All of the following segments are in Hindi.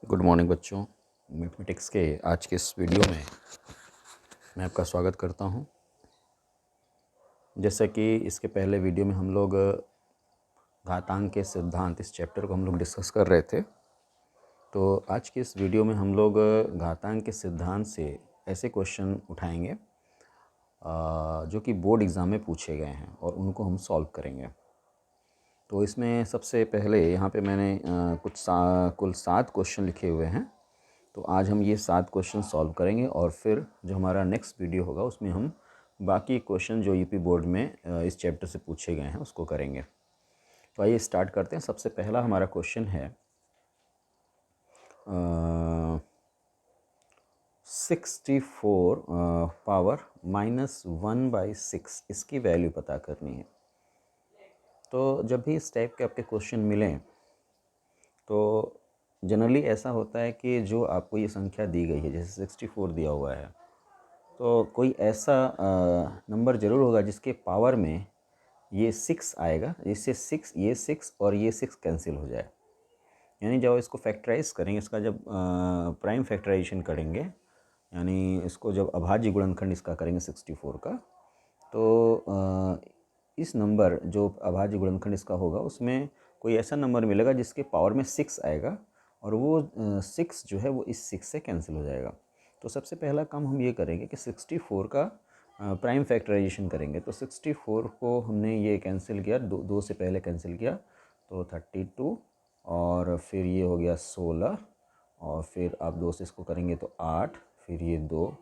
गुड मॉर्निंग बच्चों। मैथमेटिक्स के आज के इस वीडियो में मैं आपका स्वागत करता हूं। जैसा कि इसके पहले वीडियो में हम लोग घातांक के सिद्धांत इस चैप्टर को हम लोग डिस्कस कर रहे थे, तो आज के इस वीडियो में हम लोग घातांक के सिद्धांत से ऐसे क्वेश्चन उठाएंगे जो कि बोर्ड एग्ज़ाम में पूछे गए हैं और उनको हम सॉल्व करेंगे। तो इसमें सबसे पहले यहाँ पे मैंने कुल 7 क्वेश्चन लिखे हुए हैं। तो आज हम ये 7 क्वेश्चन सॉल्व करेंगे और फिर जो हमारा नेक्स्ट वीडियो होगा उसमें हम बाकी क्वेश्चन जो यूपी बोर्ड में इस चैप्टर से पूछे गए हैं उसको करेंगे। तो आइए स्टार्ट करते हैं। सबसे पहला हमारा क्वेश्चन है 64 पावर -1/6 इसकी वैल्यू पता करनी है। तो जब भी इस टाइप के आपके क्वेश्चन मिलें तो जनरली ऐसा होता है कि जो आपको ये संख्या दी गई है, जैसे 64 दिया हुआ है, तो कोई ऐसा नंबर ज़रूर होगा जिसके पावर में ये 6 आएगा, जिससे 6 ये 6 और ये 6 कैंसिल हो जाए। यानी जब इसको फैक्टराइज करेंगे, इसका जब प्राइम फैक्टराइजेशन करेंगे, यानी इसको जब अभाज्य गुणनखंड इसका करेंगे 64 का, तो इस नंबर जो अभाज्य गुणनखंड इसका होगा उसमें कोई ऐसा नंबर मिलेगा जिसके पावर में 6 आएगा और वो 6 जो है वो इस 6 से कैंसिल हो जाएगा। तो सबसे पहला काम हम ये करेंगे कि 64 का प्राइम फैक्टराइजेशन करेंगे। तो 64 को हमने ये कैंसिल किया, दो से पहले कैंसिल किया, तो 32 और फिर ये हो गया 16 और फिर आप 2 से इसको करेंगे तो 8, फिर ये 2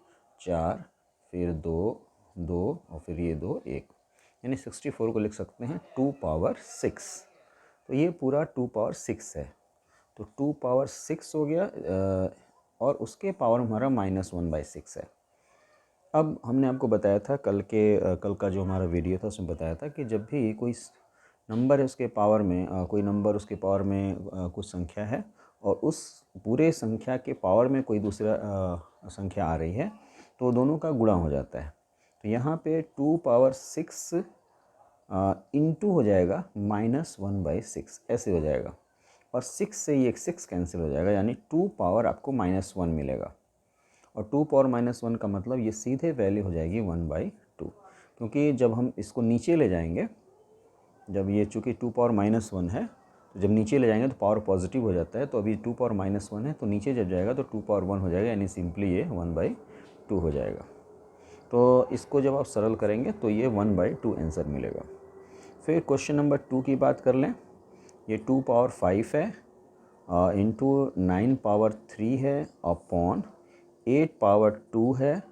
4, फिर 2 2 और फिर ये 2 1, यानी 64 को लिख सकते हैं 2 पावर 6। तो ये पूरा 2 पावर 6 है, तो 2 पावर 6 हो गया और उसके पावर हमारा -1/6 है। अब हमने आपको बताया था कल का जो हमारा वीडियो था उसमें बताया था कि जब भी कोई नंबर है उसके पावर में कोई नंबर उसके पावर में कुछ संख्या है और उस पूरे संख्या के पावर में कोई दूसरा संख्या आ रही है, तो दोनों का गुणा हो जाता है। तो यहाँ पे 2 पावर 6 इंटू हो जाएगा -1/6, ऐसे हो जाएगा और 6 से ये 6 कैंसिल हो जाएगा, यानी 2 पावर आपको -1 मिलेगा। और 2 पावर -1 का मतलब ये सीधे वैल्यू हो जाएगी 1/2, क्योंकि जब हम इसको नीचे ले जाएंगे, जब ये चूँकि 2 पावर -1 है, तो जब नीचे ले जाएंगे तो पावर पॉजिटिव हो जाता है। तो अभी 2 पावर -1 है, तो नीचे जब जाएगा तो 2 पावर 1 हो जाएगा, यानी सिंपली ये 1/2 हो जाएगा। तो इसको जब आप सरल करेंगे तो ये 1/2 आंसर मिलेगा। फिर क्वेश्चन नंबर 2 की बात कर लें। ये 2 पावर 5 है इंटू 9 पावर 3 है अपॉन 8 पावर 2 है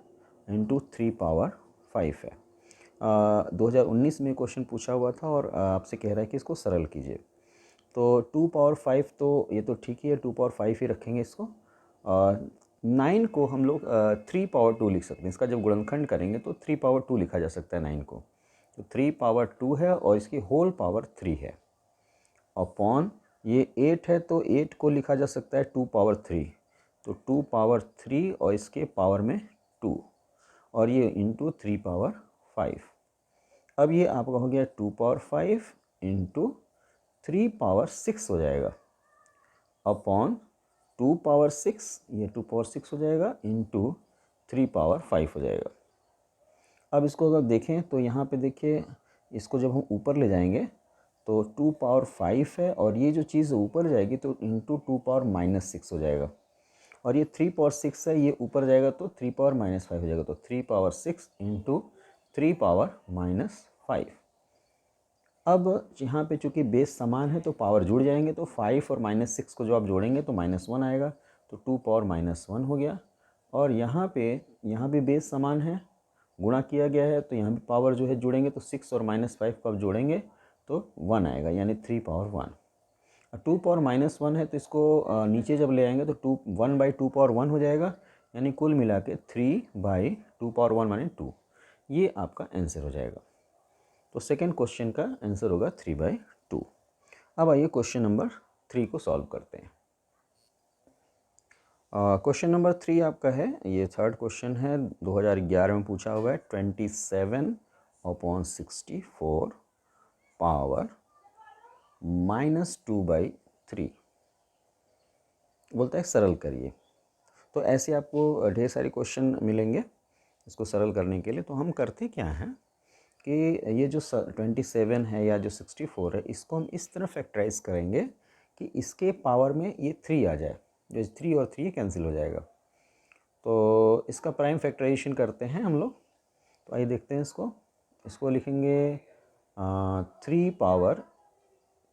इंटू 3 पावर 5 है। 2019 में क्वेश्चन पूछा हुआ था और आपसे कह रहा है कि इसको सरल कीजिए। तो 2 पावर 5 तो ये तो ठीक ही है, 2 पावर 5 ही रखेंगे इसको। 9 को हम लोग 3 पावर 2 लिख सकते हैं। इसका जब गुणनखंड करेंगे तो 3 पावर 2 लिखा जा सकता है 9 को। तो 3 पावर 2 है और इसकी होल पावर 3 है अपॉन ये 8 है, तो 8 को लिखा जा सकता है 2 पावर 3, तो 2 पावर 3 और इसके पावर में 2 और ये इंटू 3 पावर 5। अब ये आपका हो गया 2 पावर 5 इंटू 3 पावर 6 हो जाएगा अपॉन 2 पावर 6, ये 2 पावर 6 हो जाएगा इंटू 3 पावर 5 हो जाएगा। अब इसको अगर देखें तो यहाँ पे देखिए, इसको जब हम ऊपर ले जाएंगे तो 2 पावर 5 है और ये जो चीज़ ऊपर जाएगी तो इंटू 2 पावर -6 हो जाएगा और ये 3 पावर 6 है, ये ऊपर जाएगा तो 3 पावर -5 हो जाएगा। तो 3 पावर 6 इंटू 3 पावर -5। अब यहाँ पे चूँकि बेस समान है तो पावर जुड़ जाएंगे, तो 5 और -6 को जो आप जोड़ेंगे तो -1 आएगा, तो 2 पावर -1 हो गया। और यहाँ पे बेस समान है, गुणा किया गया है, तो यहाँ भी पावर जो है जोड़ेंगे तो 6 और -5 को आप जोड़ेंगे तो 1 आएगा, यानी 3 पावर 1। 2 पावर -1 है तो इसको नीचे जब ले आएंगे तो 1/2 पावर 1 हो जाएगा, यानी कुल मिला के 3/2 पावर 1 माने 2। ये आपका आंसर हो जाएगा। तो सेकेंड क्वेश्चन का आंसर होगा 3/2। अब आइए क्वेश्चन नंबर 3 को सॉल्व करते हैं। क्वेश्चन नंबर 3 आपका है, ये थर्ड क्वेश्चन है, 2011 में पूछा हुआ है। 27/64 पावर -2/3 बोलता है सरल करिए। तो ऐसे आपको ढेर सारे क्वेश्चन मिलेंगे इसको सरल करने के लिए। तो हम करते क्या हैं कि ये जो 27 है या जो 64 है, इसको हम इस तरह फैक्टराइज करेंगे कि इसके पावर में ये 3 आ जाए, जो 3 और 3 कैंसिल हो जाएगा। तो इसका प्राइम फैक्टराइजेशन करते हैं हम लोग। तो आइए देखते हैं इसको लिखेंगे 3 पावर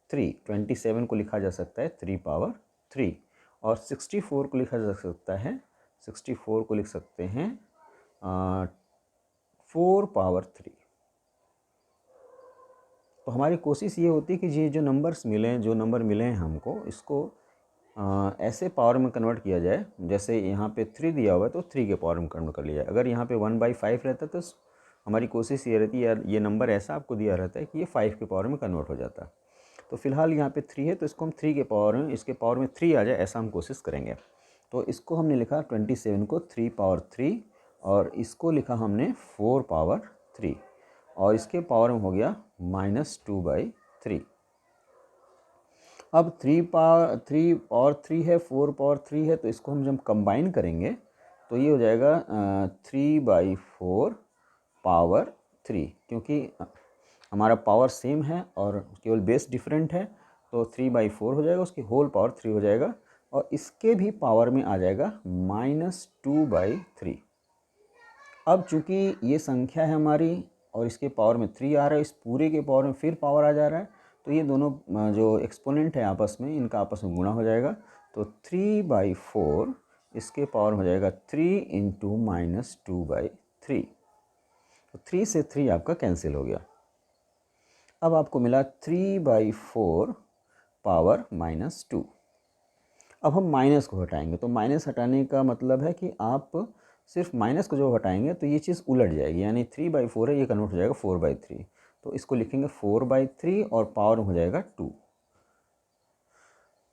3। 27 को लिखा जा सकता है 3 पावर 3, और 64 को लिखा जा सकता है 64 को लिख सकते हैं 4 पावर 3। तो हमारी कोशिश ये होती है कि ये जो नंबर मिले हैं हमको, इसको ऐसे पावर में कन्वर्ट किया जाए। जैसे यहाँ पे 3 दिया हुआ है तो 3 के पावर में कन्वर्ट कर लिया जाए। अगर यहाँ पे 1/5 रहता तो हमारी कोशिश ये रहती है यार, ये नंबर ऐसा आपको दिया रहता है कि ये 5 के पावर में कन्वर्ट हो जाता है। तो फिलहाल यहाँ पे 3 है तो इसको हम 3 के पावर में, इसके पावर में 3 आ जाए, ऐसा हम कोशिश करेंगे। तो इसको हमने लिखा 27 को 3 पावर 3, और इसको लिखा हमने 4 पावर 3, और इसके पावर में हो गया -2/3। अब 3 पावर 3 और 3 है, 4 पावर 3 है, तो इसको हम जब कंबाइन करेंगे तो ये हो जाएगा 3/4 पावर 3, क्योंकि हमारा पावर सेम है और केवल बेस डिफरेंट है। तो 3/4 हो जाएगा, उसकी होल पावर 3 हो जाएगा, और इसके भी पावर में आ जाएगा -2/3। अब चूंकि ये संख्या है हमारी और इसके पावर में 3 आ रहा है, इस पूरे के पावर में फिर पावर आ जा रहा है, तो ये दोनों जो एक्सपोनेंट है आपस में, इनका आपस में गुणा हो जाएगा। तो 3/4 इसके पावर हो जाएगा 3 इंटू -2/3। तो 3 से 3 आपका कैंसिल हो गया। अब आपको मिला 3/4 पावर -2। अब हम माइनस को हटाएंगे। तो माइनस हटाने का मतलब है कि आप सिर्फ माइनस को जो हटाएंगे तो ये चीज़ उलट जाएगी, यानी 3/4 है, ये कन्वर्ट हो जाएगा 4/3। तो इसको लिखेंगे 4/3 और पावर हो जाएगा 2।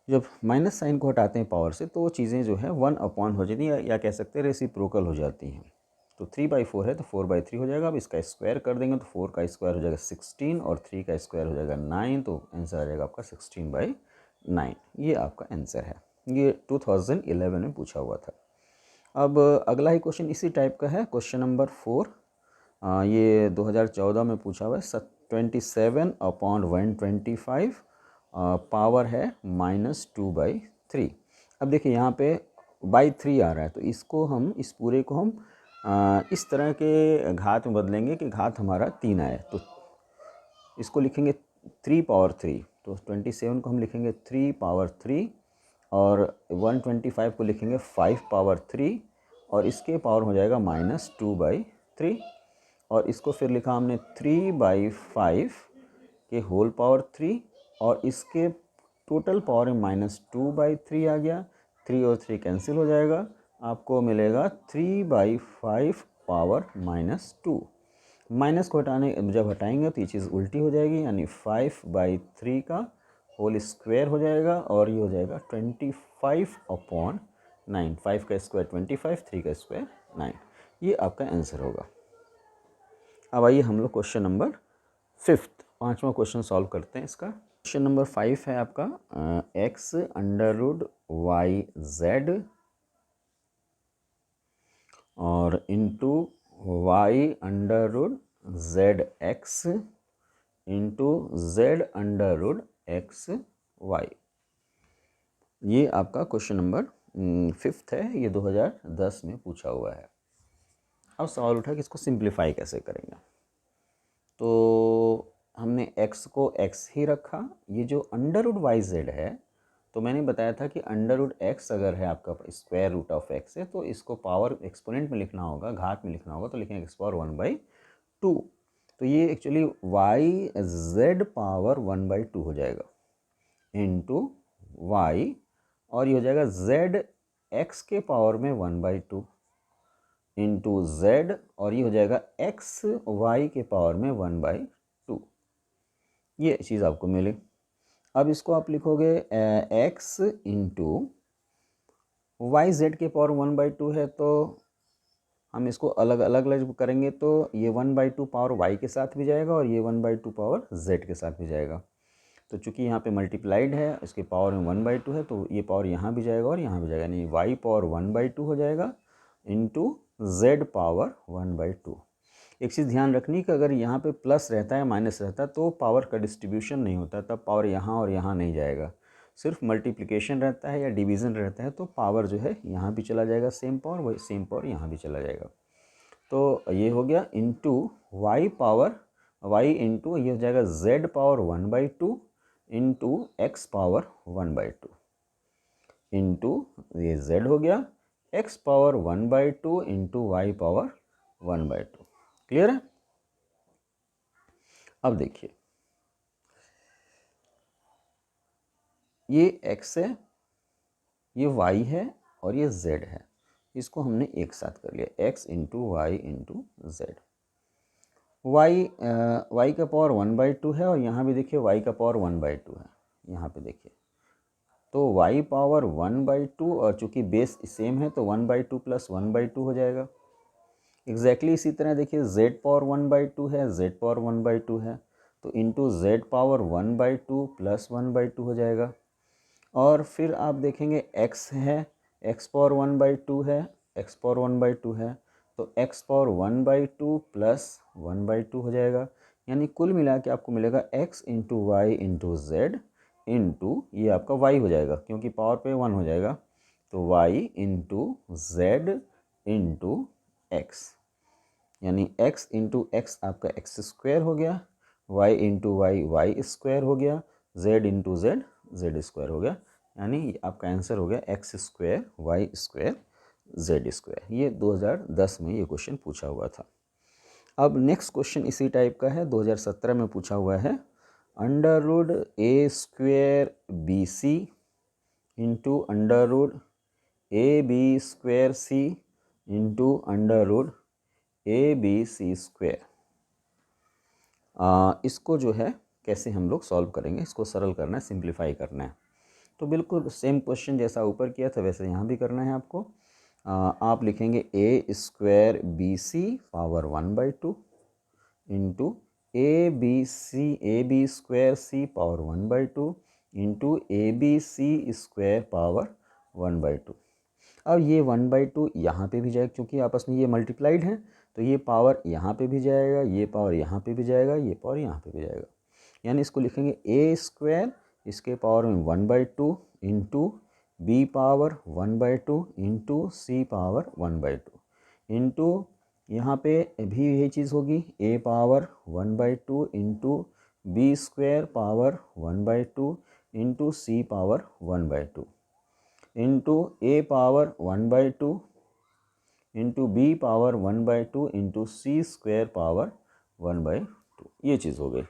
जब माइनस साइन को हटाते हैं पावर से तो वो चीज़ें जो है 1 अपॉन हो जाती हैं, या कह सकते हैं रेसिप्रोकल हो जाती हैं। तो 3/4 है तो 4/3 हो जाएगा। अब इसका स्क्वायर कर देंगे तो 4 का स्क्वायर हो जाएगा 16 और 3 का स्क्वायर हो जाएगा 9। तो आंसर आ जाएगा आपका 16/9। ये आपका आंसर है। ये 2011 में पूछा हुआ था। अब अगला ही क्वेश्चन इसी टाइप का है, क्वेश्चन नंबर 4। ये 2014 में पूछा हुआ है। 27/125 पावर है -2/3। अब देखिए यहाँ पे बाई 3 आ रहा है, तो इसको हम, इस पूरे को हम इस तरह के घात में बदलेंगे कि घात हमारा 3 आए। तो इसको लिखेंगे 3 पावर 3। तो 27 को हम लिखेंगे 3 पावर 3, और 125 को लिखेंगे 5 पावर 3, और इसके पावर हो जाएगा -2/3। और इसको फिर लिखा हमने 3/5 के होल पावर 3, और इसके टोटल पावर में -2/3 आ गया। 3 और 3 कैंसिल हो जाएगा, आपको मिलेगा 3/5 पावर -2। माइनस को जब हटाएंगे तो ये चीज़ उल्टी हो जाएगी, यानी 5/3 का होल स्क्वायर हो जाएगा, और ये हो जाएगा 25/9। 5 का स्क्वायर 25, 3 का स्क्वायर 9। ये आपका आंसर होगा। अब आइए हम लोग क्वेश्चन नंबर 5, 5वां क्वेश्चन सॉल्व करते हैं इसका। क्वेश्चन नंबर 5 है आपका x√yz और इंटू y√zx इंटू z√xy। ये आपका क्वेश्चन नंबर 5 है। ये 2010 में पूछा हुआ है। अब सवाल उठा कि इसको सिंप्लीफाई कैसे करेंगे। तो हमने x को x ही रखा। ये जो √yz है, तो मैंने बताया था कि √x अगर है आपका स्क्वायर रूट ऑफ x है, तो इसको पावर एक्सपोनेंट में लिखना होगा, घात में लिखना होगा, तो लिखेंगे x पावर 1/2। तो ये एक्चुअली yz पावर 1/2 हो जाएगा इंटू y, और ये हो जाएगा z x के पावर में 1/2 इंटू z, और ये हो जाएगा x y के पावर में 1/2। ये चीज़ आपको मिली। अब इसको आप लिखोगे x इंटू वाई जेड के पावर 1/2 है, तो हम इसको अलग अलग करेंगे तो ये 1/2 पावर y के साथ भी जाएगा और ये 1/2 पावर z के साथ भी जाएगा। तो चूँकि यहाँ पे मल्टीप्लाइड है, इसके पावर में 1/2 है, तो ये पावर यहाँ भी जाएगा और यहाँ भी जाएगा, यानी y पावर 1/2 हो जाएगा इंटू z पावर 1/2। एक चीज़ ध्यान रखनी कि अगर यहाँ पे प्लस रहता है माइनस रहता है तो पावर का डिस्ट्रीब्यूशन नहीं होता, तब पावर यहाँ और यहाँ नहीं जाएगा। सिर्फ मल्टीप्लिकेशन रहता है या डिवीज़न रहता है तो पावर जो है यहाँ भी चला जाएगा सेम पावर, वही सेम पावर यहाँ भी चला जाएगा। तो ये हो गया into y power, y into ये हो जाएगा z power 1/2 into x power 1/2 into ये z हो गया x power 1/2 into y power 1/2। Clear है? अब देखिए, ये x है, ये y है और ये z है, इसको हमने एक साथ कर लिया, x into y into z. y का पावर 1/2 है और यहाँ भी देखिए y का पावर 1/2 है, यहाँ पे देखिए, तो y पावर 1/2 और चूँकि बेस सेम है तो 1/2 प्लस 1/2 हो जाएगा। एग्जैक्टली इसी तरह देखिए z पावर 1/2 है, z पावर 1/2 है, तो इंटू z पावर 1/2 प्लस 1/2 हो जाएगा। और फिर आप देखेंगे x है, x पावर 1/2 है, x पावर 1/2 है, तो x पावर 1/2 प्लस 1/2 हो जाएगा, यानी कुल मिला के आपको मिलेगा x into y into z into ये आपका y हो जाएगा, क्योंकि पावर पे 1 हो जाएगा, तो y into z into x, यानी x इंटू एक्स आपका x स्क्वायर हो गया, y into y y square हो गया, z into z z square हो गया, यानी आपका आंसर हो गया x square y square z square. ये 2010 में ये क्वेश्चन पूछा हुआ था। अब नेक्स्ट क्वेश्चन इसी टाइप का है, 2017 में पूछा हुआ है, under root a square B c into under root a B square c into under root a B C square. इसको जो है कैसे हम लोग सॉल्व करेंगे, इसको सरल करना है, सिंप्लीफाई करना है। तो बिल्कुल सेम क्वेश्चन जैसा ऊपर किया था वैसे यहाँ भी करना है आपको। आप लिखेंगे A square B C power 1/2 into A B square C power 1/2 into A B C square power 1/2। अब ये 1/2 यहाँ पे भी जाएगा, क्योंकि आपस में ये मल्टीप्लाइड है, तो ये पावर यहाँ पे भी जाएगा, ये पावर यहाँ पे भी जाएगा, ये पावर यहाँ पे भी जाएगा, यानी इसको लिखेंगे ए स्क्वायर, इसके पावर में 1/2 into B power 1/2 into C power 1/2 into यहाँ पे भी यही चीज़ होगी, A power 1/2 into B square power 1/2 into C power 1/2 into A power 1/2 into B power 1/2 into C square power 1/2, ये चीज़ हो गई।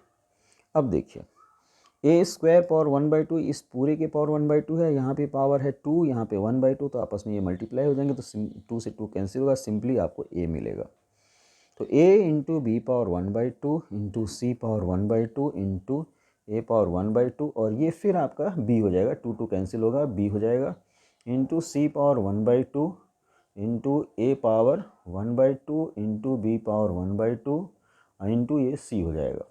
अब देखिए ए स्क्वायर पावर 1/2, इस पूरे के पावर 1/2 है, यहाँ पे पावर है 2, यहाँ पे 1/2, तो आपस में ये मल्टीप्लाई हो जाएंगे, तो 2 से 2 कैंसिल होगा, सिंपली आपको ए मिलेगा। तो ए into B power 1/2 into C power 1/2 into A power 1/2, और ये फिर आपका बी हो जाएगा, 2 2 कैंसिल होगा, बी हो जाएगा, into C power 1/2 into A power 1/2 into B power 1/2 into ये सी हो जाएगा।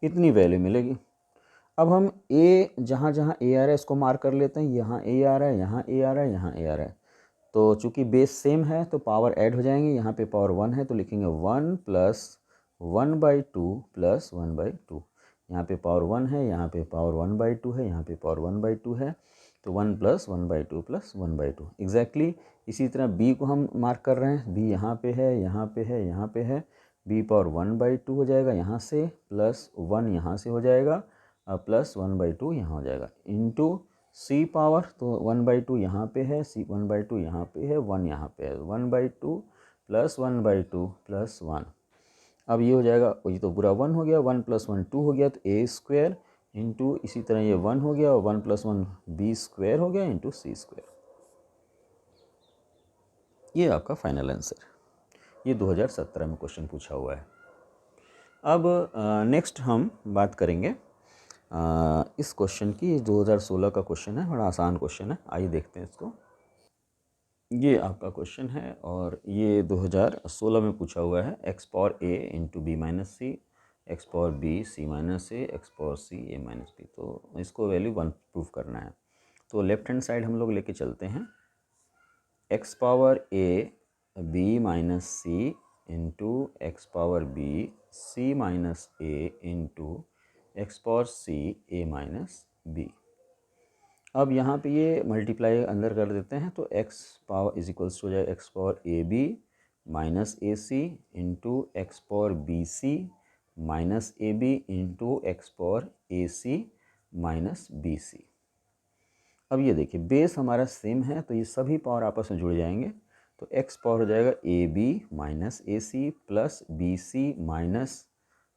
इतनी वैल्यू मिलेगी। अब हम ए जहाँ जहाँ ए आ रहा है इसको मार्क कर लेते हैं, यहाँ ए आ रहा है, यहाँ ए आ रहा है, यहाँ ए आ रहा है, तो चूँकि बेस सेम है तो पावर ऐड हो जाएंगे, यहाँ पे पावर 1 है तो लिखेंगे 1 प्लस 1/2 प्लस 1/2, यहाँ पे पावर 1 है, यहाँ पे पावर 1/2 है, यहाँ पे पावर 1/2 है, तो 1 प्लस 1/2 प्लस 1/2। एग्जैक्टली इसी तरह बी को हम मार्क कर रहे हैं, बी यहाँ पे है, यहाँ पे है, यहाँ पे है, बी पावर 1/2 हो जाएगा यहाँ से, प्लस 1 यहाँ से हो जाएगा, प्लस 1/2 यहाँ हो जाएगा, इंटू सी पावर, तो 1/2 यहाँ पे है, सी 1/2 यहाँ पे है, 1 यहाँ पे है, 1/2 प्लस 1/2 प्लस 1। अब ये हो जाएगा, ये तो पूरा 1 हो गया, 1 प्लस 1 2 हो गया, तो ए स्क्वायर इंटू इसी तरह ये 1 हो गया, और 1 प्लस 1 बी स्क्वायर हो गया इंटू सी स्क्वायर। ये आपका फाइनल आंसर, ये 2017 में क्वेश्चन पूछा हुआ है। अब नेक्स्ट हम बात करेंगे इस क्वेश्चन की, 2016 का क्वेश्चन है, बड़ा आसान क्वेश्चन है, आइए देखते हैं इसको। ये आपका क्वेश्चन है और ये 2016 में पूछा हुआ है, X power A into B minus C X power B C minus A, X power C A minus B. तो इसको वैल्यू 1 प्रूव करना है। तो लेफ्ट हैंड साइड हम लोग लेके चलते हैं, x power a b minus c into x power B C minus a into x power C A minus b. अब यहाँ पे ये मल्टीप्लाई अंदर कर देते हैं, तो एक्स पावर इज इक्वल्स हो जाए x power a b minus a c into x power B C minus a b into x power a c minus b c. अब ये देखिए बेस हमारा सेम है, तो ये सभी पावर आपस में जुड़ जाएंगे। तो एक्स पावर हो जाएगा a b minus a c plus b C minus,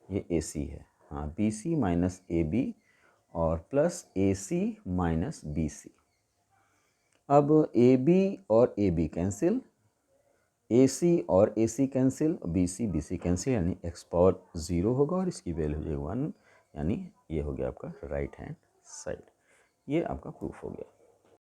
ये ए सी है, हाँ, b C minus a b और plus a c minus b c. अब ए बी और ए बी कैंसिल, ए सी और ए सी कैंसिल, बी सी कैंसिल, यानी एक्स पावर 0 होगा और इसकी वैल्यू हो जाएगी 1, यानी ये हो गया आपका राइट हैंड साइड। ये आपका प्रूफ हो गया।